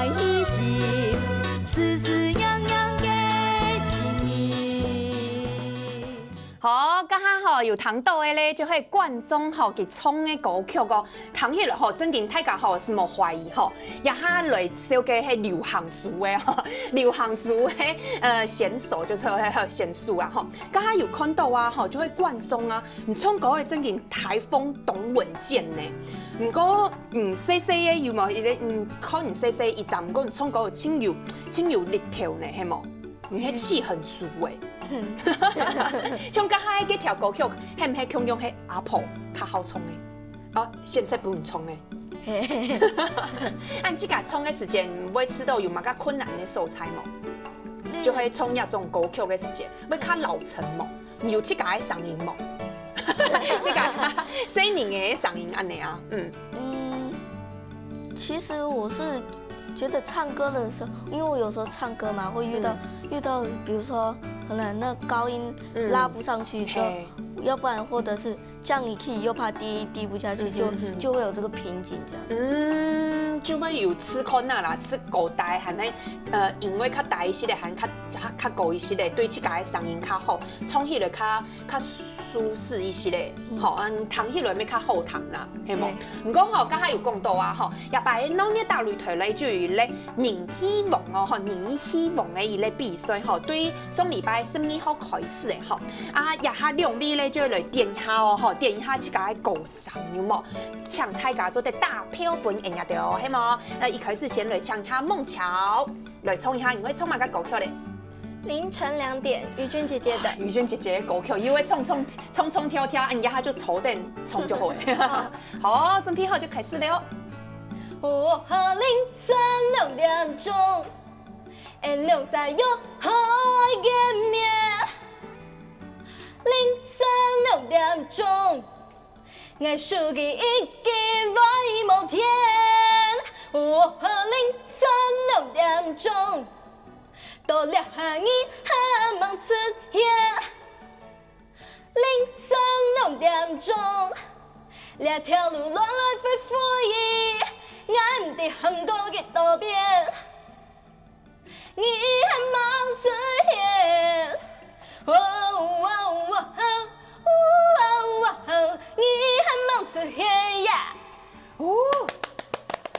在你心，事事样样的情意。好，刚刚吼有糖豆的咧，就会灌中吼给冲的歌曲个，糖迄落吼，真正大家吼是无怀疑吼，也哈来小个迄流行族的吼，流行族的选手就是迄选手啊吼，刚刚有看到啊吼，就会灌中啊，你冲歌的真正台风懂稳健呢。唔过细细的有无？伊咧可能细细一站，唔过冲歌真有力条呢，系无？你迄气很足诶。像刚才嗰条歌曲，係唔係強用係阿婆較好衝嘅？哦，現在不用衝嘅。按這個衝嘅時間，唔會吃到有乜個困難嘅素材冇？就會衝一種歌曲嘅時間，會較老成冇？有這個嘅聲音冇？這個新年嘅聲音安尼啊？其实我是觉得唱歌的时候，因为我有时候唱歌嘛，会遇到，比如说可能那高音拉不上去，要不然或者是降一 key 又怕低不下去，就会有这个瓶颈这样。就會有吃困難啦，吃高大含咧音樂較大一些的，含較高一些的，對這個嘅聲音較好，唱起來較舒適一些的，吼，彈起來咪較好彈啦，係冇？唔過吼，剛才有講到啊，吼，日擺農業大擂台咧就有咧人希望哦，吼，人希望嘅一類比賽，吼，對上禮拜12號開始嘅，吼，啊，日下兩位咧就來點一下哦，吼，點一下這個嘅歌聲有冇？搶大家做啲大票本贏入到，係冇？那一開始先來唱一下《夢橋》，來唱一下，你會唱乜個歌曲咧？凌晨2點，於娟姐姐的。於娟姐姐嘅歌曲，因為衝跳跳，人家就坐定衝就好嘅。好，準備好就開始了。我和凌晨6點鐘，兩曬又可見面。凌晨6點鐘，我手機已經壞無天。我和凌晨6點鐘。都兩行一很忙出現，凌晨6點鐘，兩條路來來回回，我唔得很多嘅道邊，你很忙出現，你很忙出現呀。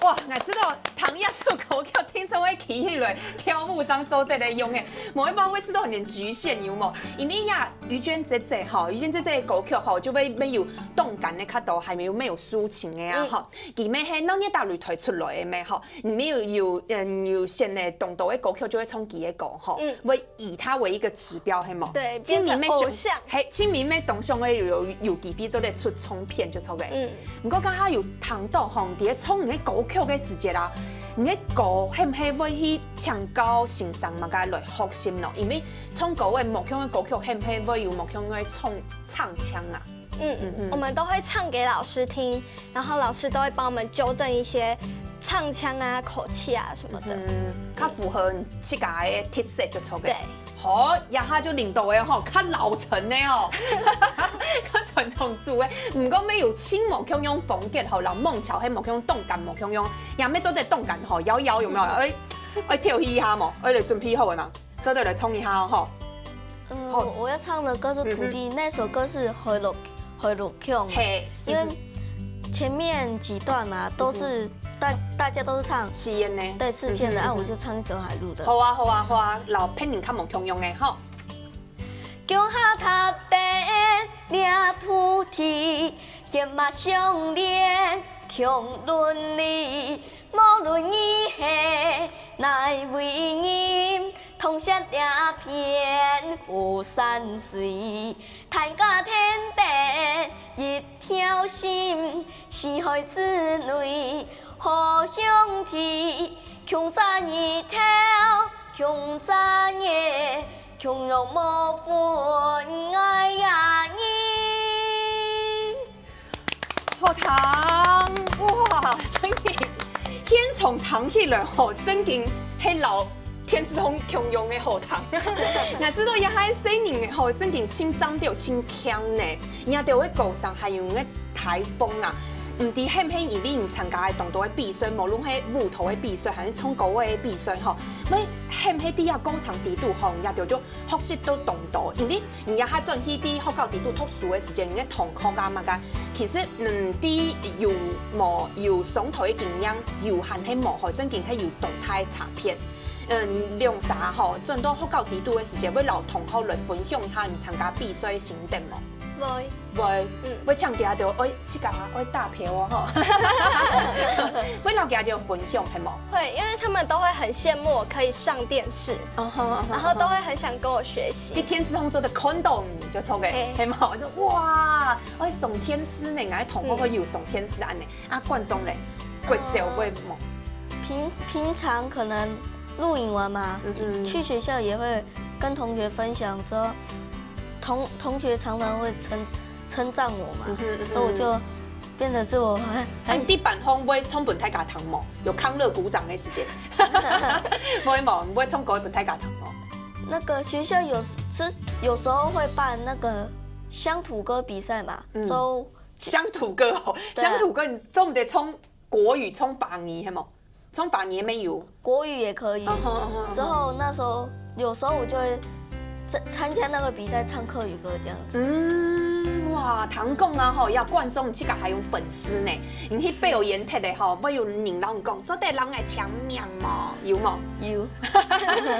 哇，我知道唐亚这首歌曲听成会起起来跳舞当做得来用的，某一方会知道有点局限有冇？因为呀，于娟姐姐哈，于娟姐姐的歌曲哈，就会没有动感的卡度，还没有抒情的啊哈。里面系农业大擂台出来的咩哈？里面有现的动作的歌曲就会从佢的歌哈，会以它为一个指标系冇？对，变成偶像。系，今年咩动向嘅有几批做咧出冲片就错嘅。不过刚刚有谈到吼，伫咧冲嘅歌曲嘅时节啦，你嘅歌係唔係會去唱高欣賞嘛？個來學習咯，因為唱歌嘅目標嘅歌曲係唔係會有目標嘅唱腔啊？我們都會唱給老師聽，然後老師都會幫我們糾正一些唱腔啊、口氣啊什麼的，較符合自家嘅特色就錯嘅。對。好，一下就領導嘅吼，較老成嘅哦，較傳統組嘅，唔過咩有輕目腔用風格吼，然後夢橋係目腔動感目腔用，也咩都在動感吼，搖有沒有？跳一下冇？嚟準備好嘅嘛，這度嚟衝一下吼。我要唱的歌是《土地》，那首歌是回路腔，因為前面幾段啊都是。大家都是唱試驗呢，對試驗的，我就唱一首海陸的。好啊，然後拼年較無強用嘅，吼。腳下踏地領土地，血脈相連，強倫理，無論伊係哪位人，同享兩片河山水，談家天地一條心，四海之內。好兄弟，強在一條，強在夜，強融無分愛呀你。好糖哇！真嘅，先從糖起來吼，真嘅係老天師兄強用嘅好糖。我知道也係細年嘅吼，真嘅清髒掉清強呢，人哋會歌上還有個台風啊。唔知係唔係以你參加嘅當道嘅比賽，無論係舞蹈嘅比賽，還是唱歌嘅比賽吼，咪係唔係啲啊歌唱地度吼，人家就學習到當道，因為人家喺轉去啲學校地度讀書嘅時間，人家同學啊嘛個，其實啲有上台嘅經驗，有限係無好，真正係有動態嘅插片。用啥吼？轉到學校地度嘅時間，會留同學來分享下你參加比賽嘅心得冇？會，會強調到，這個會打票哦吼，會留家就分享係冇？會，因為他們都會很羨慕我可以上電視，然後都會很想跟我學習。啲電視工作就看到你就錯嘅，係冇？就哇，我上電視呢，我同學去要上電視安尼，啊觀眾咧，會笑會冇？平常可能錄影完嘛，去學校也會跟同學分享之後，同學常常會稱讚我嘛，所以我就變成是我很啲班方會衝本太家堂冇，有康樂鼓掌嘅時間，唔會衝過本太家堂冇。那個學校有時候會辦那個鄉土歌比賽嘛，就鄉土歌哦，鄉土歌你做唔得衝國語衝法語係冇？衝法語沒有，國語也可以。之後那時候有時候我就會參加那個比賽唱客語歌這樣子。哇，唐講啊吼，要觀眾即個還有粉絲呢，你去表演睇咧吼，會有人講，做得人愛搶名嘛，有冇？有。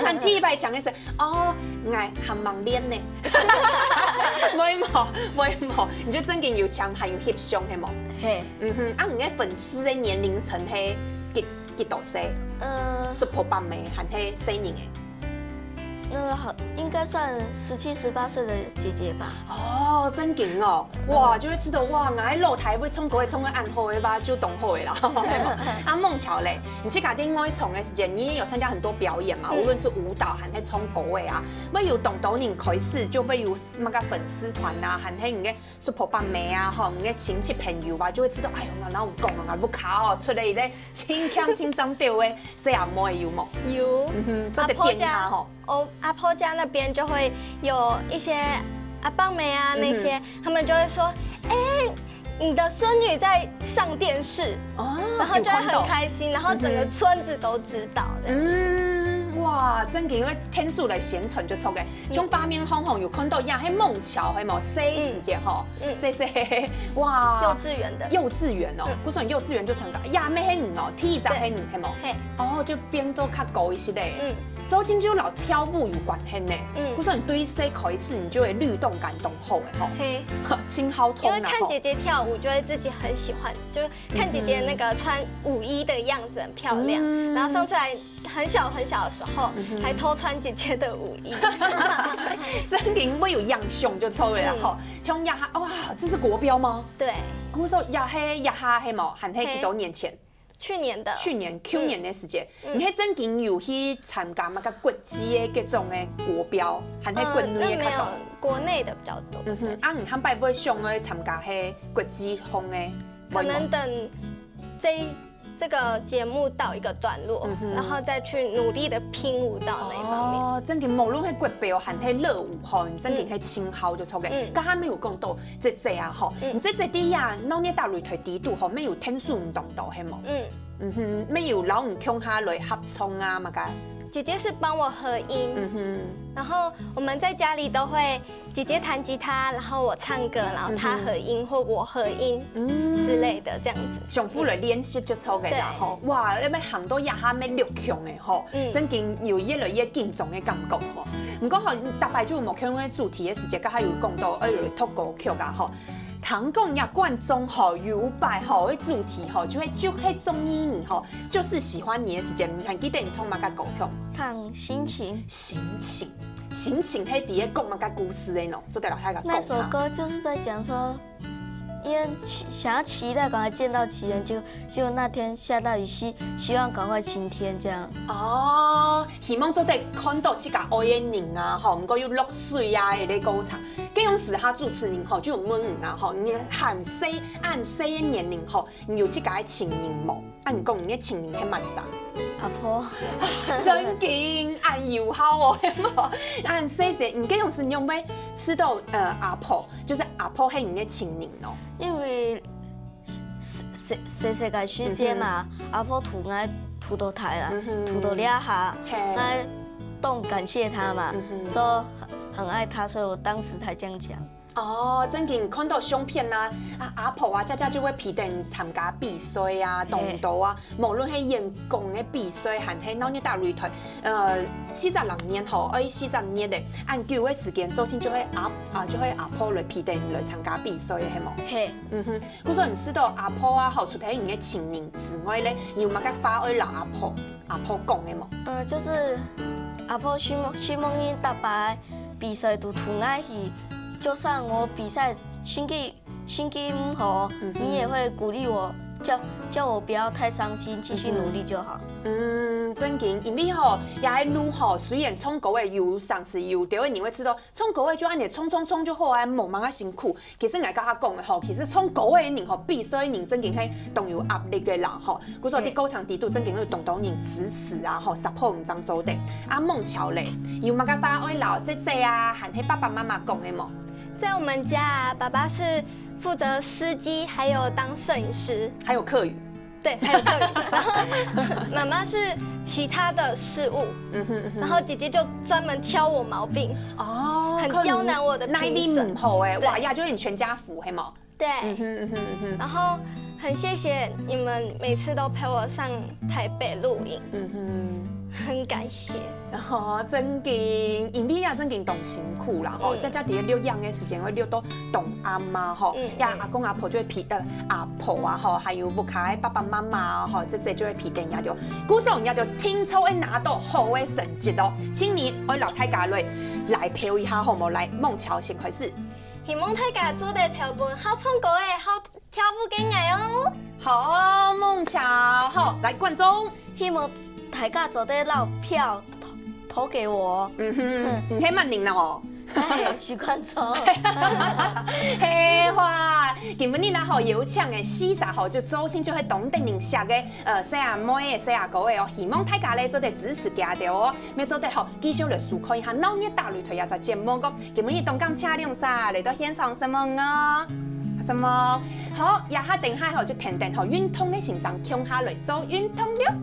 但第一排搶嘅時候，愛含盲練呢，冇，你就真嘅有搶，還有翕相係冇？嘿，啊，你嘅粉絲嘅年齡層係幾多歲？Super 班妹還係細年嘅？那個好，應該算17、18歲的姐姐吧。哦，真勁哦！哇，就會知道哇，我喺露台會衝過去，衝去暗號嘅吧，就懂會啦。啊，孟喬嘞，你去家啲愛唱嘅時間，你也有參加很多表演嘛？無論是舞蹈還是唱歌嘅啊，會有懂到你開始就會有乜個粉絲團啊，還係你嘅 Super 班妹啊，嗬，你嘅親戚朋友啊，就會知道，哎呦，我哪有講啊，我卡哦，出嚟咧，輕腔輕張調嘅，細阿妹有冇？有，做得變下嗬。阿婆家那邊就會有一些阿棒妹啊，那些他們就會說，你的孫女在上電視，然後就會很開心，然後整個村子都知道。哇，真嘅，因為天數嚟宣傳就錯嘅，從八面紅紅有看到呀，喺孟橋係冇細時間嗬，細，哇，幼稚園哦，嗰陣幼稚園就參加，呀咩係哦，體育係係冇，哦就變到較高一些咧。周金就老跳舞有關係呢，嗰陣對細開始你就會律動感動好嘅吼，心好痛啊。因為看姐姐跳舞就會自己很喜歡，就看姐姐那個穿舞衣的樣子很漂亮，然後上次還很小的時候，還偷穿姐姐的舞衣。真嘅會有樣相就錯啦吼，像亞哈哇，這是國標嗎？對，嗰時候亞哈係冇，係幾多年前？去年的時間，你喺真經有去參加乜個國際嘅嗰種嘅國標，還係國內嘅較多？國內的比較多。啊，你看拜會想去參加係國際風嘅？可能等這個節目到一個段落，然後再去努力的拼舞蹈那一方面。哦，真嘅無論係國標還係熱舞吼，你真嘅係稱號就錯嘅。剛剛沒有講到這啊吼，你這啲呀，當你大擂台地度吼，沒有天數唔動到係冇？沒有老唔強下來合唱啊嘛個。姐姐是幫我合音，然後我們在家裡都會姐姐彈吉他，然後我唱歌，然後她合音或我合音之類的，這樣子。相互來練習就錯嘅啦吼，哇！你咪行到一下咩六強嘅吼，真見有越來越敬重嘅感覺吼。唔過吼，大擺就冇強嘅主題嘅時間，家下有講到來讀歌曲噶吼。唐講呀，觀眾吼有擺吼嘅主題吼，就係中意你吼，就是喜歡你嘅時間。你還記得你唱乜個歌曲？唱心情。心情係第一講乜個故事嘅喏，做得落下個。那首歌就是在講說，因為想要期待趕快見到奇人，結果那天下大雨，希望趕快晴天這樣。哦，希望做得看到這個愛嘅人啊，吼，唔過要落水啊，嘅歌唱。這樣時下主持人吼就有問你啊，吼，你按細嘅年齡吼，你有這個情人冇？啊，你講你嘅情人係乜啥？阿婆，真勁，按友好哦，按細些，你這樣時你有冇吃到阿婆？就是阿婆係你嘅情人哦。因為世界世界嘛，阿婆土爱土到台啦，土到俩下，那动感谢他嘛，说很爱他，所以我当时才这样讲。哦，真嘅看到相片啊，阿婆啊，家家就會批定參加比賽啊、動道啊，無論係演講嘅比賽，還係哪一大擂台，46年後，40年嘅，按久嘅時間，周星就會阿婆來批定來參加比賽嘅，係冇？嘿，我說你知道阿婆啊，除咗你嘅情人之外咧，有乜嘅話會留阿婆講嘅冇？就是阿婆希望你大白比賽都同愛去。就算我比賽心機唔好，你也會鼓勵我，叫我不要太傷心，繼續努力就好。真嘅，因為吼，也係路吼，雖然衝高嘅有上是有對，你會知道衝高嘅就按你衝就好啊，冇乜嘅辛苦。其實我甲佢講嘅吼，其實衝高嘅人吼，比賽人真嘅係動有壓力嘅人吼。嗰時候啲高場地度真嘅會動到人支持啊，吼，support 唔爭做定。阿孟橋咧，有乜嘅話愛留姐姐啊，還係爸爸媽媽講嘅冇？在我們家，爸爸是負責司機，還有當攝影師，還有客語。對，還有客語。然後媽媽是其他的事務，然後姐姐就專門挑我毛病，哦，很刁難我的評審。唔好誒，哇呀，就是你全家福係冇？對。然後很謝謝你們每次都陪我上台北錄影。很感謝。哦，真嘅，因為也真嘅動辛苦啦，吼，家家啲療養嘅時間會療到動阿媽吼，呀阿公阿婆就會批阿婆啊，吼，還有屋企爸爸媽媽吼，即就會批定也就，古時候也就聽說會拿到好嘅成績咯。請你我老太家來陪一下好冇？來孟橋先開始。希望大家做得條本好唱歌嘅，好跳舞嘅藝哦。好，孟橋，好，來觀眾，希望大家做得撈票投給我。唔係問您哦。許觀眾。嘿哇，今日呢吼有請嘅40號就周星就係當地人寫嘅細阿妹嘅細阿哥嘅哦，希望大家咧做得支持家條哦，咩做得好繼續嚟數看一下哪一大擂台也在節目個，今日東港車輛啥嚟到現場什麼啊？什麼好？也下定下後就停好運動嘅線上向下嚟做運動了。